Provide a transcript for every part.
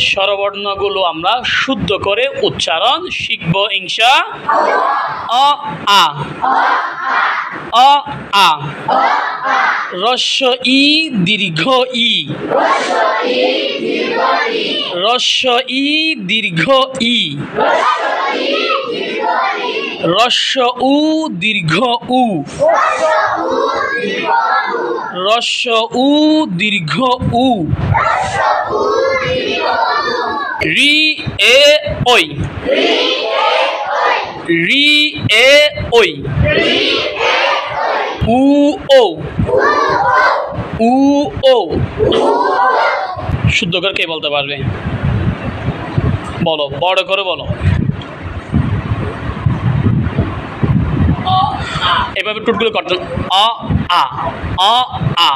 স্বরবর্ণগুলো আমরা শুদ্ধ করে উচ্চারণ শিখব ইনশাআল্লাহ। অ আ অ আ রস্ব ই দীর্ঘ ই রস্ব ই দীর্ঘ ই রস্ব উ দীর্ঘ উ রস্ব উ দীর্ঘ উ রি এ ওই রি এ ওই উ ও উ ও শুদ্ধ করে কে বলতে পারবে? বলো, বড় করে বলো। এভাবে টুটগুলো করতে অ আ অ আ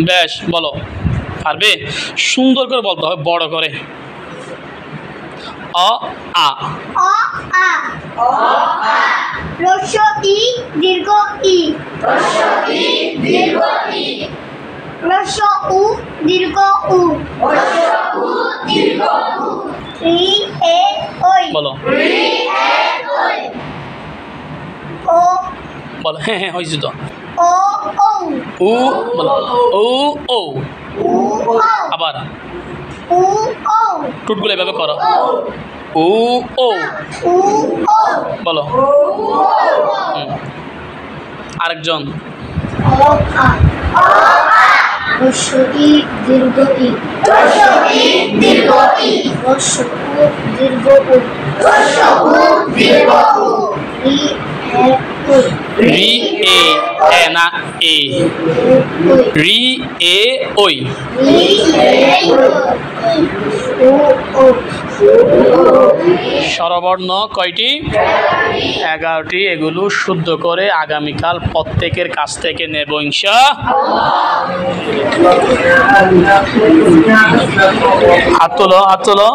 বেশ, বলো। পারবে? সুন্দর করে বলতে হবে, বড় করে। অ আ অ আ রস্ব ই দীর্ঘ ই রস্ব উ দীর্ঘ উ রি এ ওই বলো। ও বলো, হ্যাঁ হ্যাঁ হয়েছে তো। ও ও উ বলো, উ ও উ ও আবার উ ও টুটগুলো এভাবে করো। উ ও উ ও বলো। আরেকজন অ আ রস্ব ই দীর্ঘ ই রস্ব উ দীর্ঘ উ রি এ ওই রি এ না এ রি এ ওই স্বরবর্ণ কয়টি? 11টি। এগুলো শুদ্ধ করে আগামীকাল প্রত্যেকের কাছ থেকে নেব ইনশাআল্লাহ। হাত তোলো, হাত তোলো।